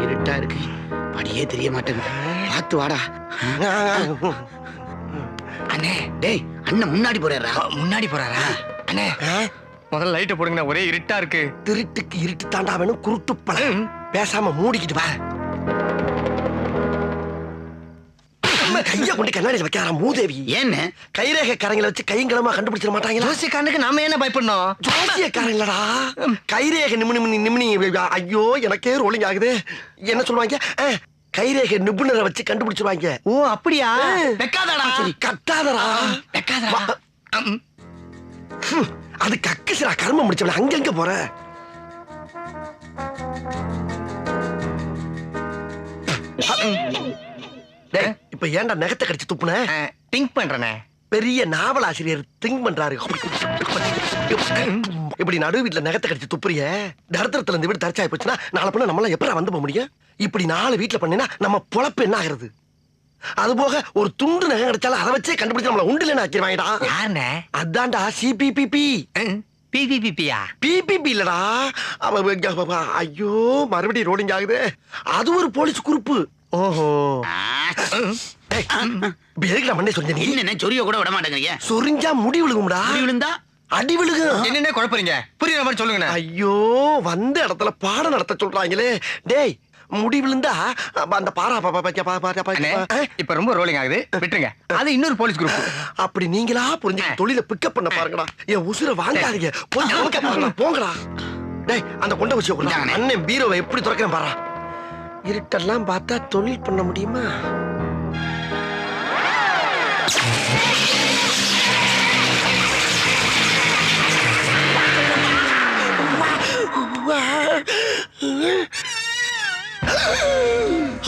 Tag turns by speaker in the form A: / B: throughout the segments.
A: இருட்டா இருக்கு, படியே தெரிய மாட்டேங்குது. பார்த்து வாடா. அண்ணே, டேய் அண்ணன் முன்னாடி போறாரா? முன்னாடி போறாரா? அண்ணே முதல்ல லைட்டை போடுங்க, ஒரே இருட்டா இருக்கு.
B: திருட்டுக்கு இருட்டு தாண்டா வேணும், குருட்டு பழம். பேசாம மூடிக்கிட்டு வா. கைய கொண்டு கண்ணாடியில் வைக்காரா மூதேவி.
A: ஏன்னு
B: கைரேகை காரங்களை வச்சு கையங்களமா கண்டுபிடிச்சிட மாட்டாங்களா?
A: ஜோசியக்காரனுக்கு நாம என்ன பயப்படணும்?
B: ஜோசியக்காரங்களடா கைரேகை நிமினி. ஐயோ எனக்கே ரோலிங் ஆகுது. என்ன சொல்லுவாங்க? கைரேகை நிபுணரை வச்சு கண்டுபிடிச்சிருவாங்க.
A: ஓ அப்படியா? வெக்காதடா. சரி
B: கத்தாதடா.
A: வெக்காதடா.
B: அது கக்குசுரா கர்மம் முடிச்சவள. அங்கங்க போற? இப்ப ஏன்டா நகத்தை கடிச்சு துப்புன?
A: திங்க் பண்றனே.
B: பெரிய நாவல் ஆசிரியர் திங்க் பண்றாரு. இப்படி நடு வீட்டுல நகத்தை கடிச்சு துப்புறிய, தரித்திரத்துல இருந்து வீடு தரிச்சாய் போச்சுன்னா நாளை பண்ண நம்மளாம் எப்படா வந்து போக முடியும்? இப்படி 4 வீட்டுல பண்ணினா நம்ம பொழப்பு என்ன ஆகுறது? அது போக ஒரு துண்டு நகை கிடைச்சாலும் அதை வச்சே கண்டுபிடிச்சு நம்மள உண்டுல ஆக்கிடுவாங்கடா.
A: யாருண்ணே?
B: அதான்டா சிபிபிபி.
A: பிபிபிபியா?
B: பிபிபி இல்லடா. ஐயோ மறுபடியும் ரோடிங் ஆகுது. அது ஒரு போலீஸ் குரூப்பு.
A: ஓஹோ.
B: எதுக்குடா மண்ணே சொன்ன நீ?
A: என்ன சொரிய கூட விட மாட்டேங்கிறீங்க?
B: சொரிஞ்சா முடி விழுகும்டா.
A: முடி விழுந்தா
B: அடி விழுகும்.
A: என்னென்ன குழப்பறீங்க? புரியுற மாதிரி சொல்லுங்க.
B: ஐயோ வந்த இடத்துல பாடம் நடத்த சொல்றாங்களே. டேய் முடி விழுந்தா அந்த
A: இப்ப ரொம்ப ரோலிங் ஆகுது, விட்டுருங்க. அது இன்னொரு போலீஸ் குரூப்.
B: அப்படி நீங்களா புரிஞ்சு தொழில பிக்கப் பண்ண பாருங்கடா. என் உசுர வாங்காதீங்க. போங்கடா. டேய் அந்த கொண்ட வச்சு கொடுங்க. அண்ணன் பீரோவை எப்படி திறக்கிறேன் பாரு. இருட்டெல்லாம் பார்த்தா தொழில் பண்ண முடியுமா?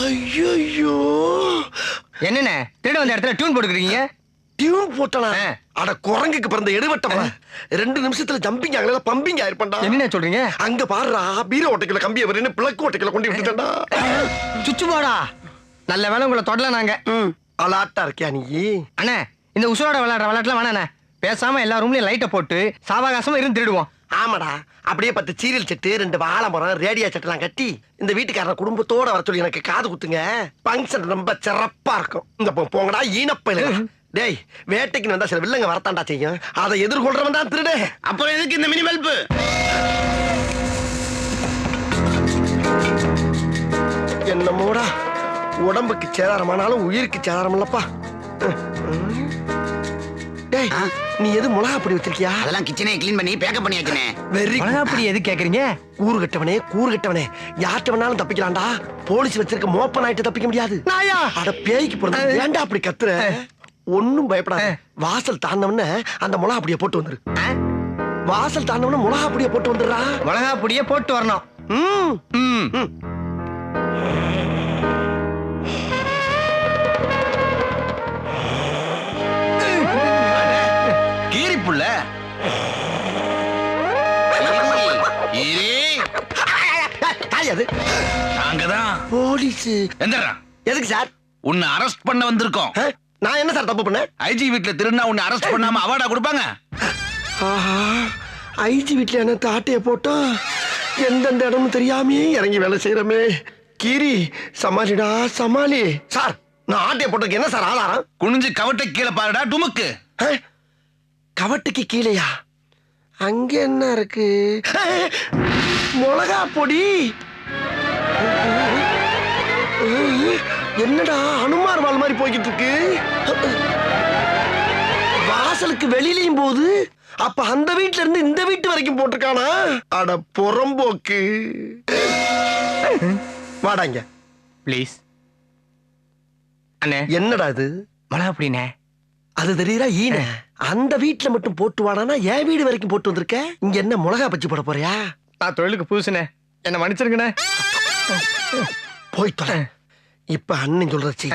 B: ஐயோ
A: என்னண்ணே திருட வந்த இடத்துல டியூன் போட்டுக்கிறீங்க?
B: டியூன் போட்டனா? அட குரங்குக்கு பிறந்த எடுவட்டமா. 2 நிமிஷத்துல ஜம்பிங் ஆகல, பம்பிங் ஆயிருப்பா.
A: என்ன சொல்றீங்க?
B: அங்க பாருடா, பீரோ ஓட்டைக்குள்ள கம்பிய வரேன்னு பிளக் ஓட்டைக்குள்ள கொண்டு விட்டுட்டா.
A: சுச்சு போடா. நல்ல வேலை உங்களை தொடல. நாங்க
B: அலாட்டா இருக்கியா நீ?
A: அண்ணே இந்த உசுரோட விளையாடுற விளையாட்டுலாம் வேணாண்ணே. பேசாம எல்லா ரூம்லயும் லைட்டை போட்டு சாவகாசமா இருந்து திருடுவோம்.
B: ஆமாடா, அப்படியே 10 சீரியல் செட்டு, 2 வாழை மரம், ரேடியோ செட்டுலாம் கட்டி இந்த வீட்டுக்காரன் குடும்பத்தோட வர சொல்லி எனக்கு காது குத்துங்க. பங்கன் ரொம்ப சிறப்பா இருக்கும். இந்த போங்கடா ஈனப்பையில. டேய் வேட்டைக்கு வந்தா சில வில்லங்க வரத்தாண்டா செய்யும். அதை எதிர்கொள்றவன் தான் திருடு.
A: அப்புறம் எதுக்கு இந்த மினி பல்பு?
B: என்னமோடா உடம்புக்கு சேதாரமானாலும் உயிருக்கு சேதாரம் இல்லப்பா. டேய் நீ எது மிளகா பொடி வச்சிருக்கியா?
A: அதெல்லாம் கிச்சனே க்ளீன் பண்ணி பேக்கப் பண்ணி வச்சனே.
B: வெரி
A: மிளகா பொடி எது கேக்குறீங்க?
B: கூறு கட்டவனே யார்ட்ட வேணாலும் தப்பிக்கலாம்டா. போலீஸ் வச்சிருக்க மோப்ப நாயிட்டு தப்பிக்க முடியாது. நாயா அட பேய்க்கு பிறந்த ஏன்டா அப்படி கத்துற? ஒண்ணும் பயப்படாத. வாசல் தாண்டவன அந்த மிளகா பொடியை போட்டு வந்துரு. வாசல் தாண்டவன மிளகா பொடியை போட்டு வந்துடுறா.
A: மிளகா பொடியை போட்டு வரணும். கீரிப்புள்ள
C: நாங்கதான்
B: போலீஸ்.
C: எந்திரா.
B: எதுக்கு சார்?
C: உன்னை அரெஸ்ட் பண்ண வந்திருக்கோம்.
B: நான் என்ன சார் தப்பு பண்ணேன்?
C: ஐஜி வீட்டுல திருநா உன்னை அரெஸ்ட் பண்ணாம அவார்டா கொடுப்பாங்க?
B: ஐஜி வீட்டுல என்ன தாட்டைய போட்டோம். எந்தெந்த இடமும் தெரியாமே இறங்கி வேலை செய்யறமே. கீரி சமாளிடா சமாளி. சார் நான் ஆட்டைய போட்டதுக்கு என்ன சார் ஆதாரம்?
C: குனிஞ்சு கவட்டை கீழே பாருடா டுமுக்கு.
B: கவட்டுக்கு கீழையா? அங்க என்ன இருக்கு? மிளகா பொடி. என்னடா அனுமார் வால் மாதிரி போய்கிட்டு இருக்கு. வாசலுக்கு வெளியிலையும் போகுது. அப்ப அந்த வீட்டுல இருந்து இந்த வீட்டு வரைக்கும் போட்டிருக்கானா? அட புறம்போக்கு. வாடாங்க
A: ப்ளீஸ். அண்ணே
B: என்னடா இது?
A: மிளகா பொடினே.
B: அது தெரியுதா ஈன? அந்த வீட்டுல மட்டும் போட்டு வாடானா என் வீடு வரைக்கும் போட்டு வந்திருக்க. இங்க என்ன மிளகா பச்சி போட போறியா?
A: நான் தொழிலுக்கு புதுசுனே, என்ன மன்னிச்சிருங்கண்ணே.
B: போய் தொலை. இப்ப அண்ணன் சொல்றச்சு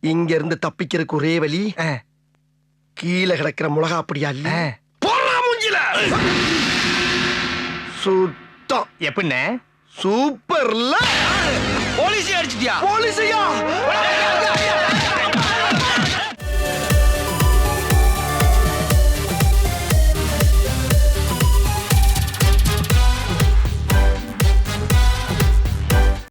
B: இங்க இருந்து தப்பிக்கிறதுக்கு ஒரே வழி கீழே கிடக்கிற மிளகா அப்படியா இல்ல போறா மூஞ்சில. சுத்தம்.
A: எப்படிண்ணே?
B: சூப்பர்ல.
C: போலீஸ் அடிச்சிட்டியா?
B: போலீஸையா?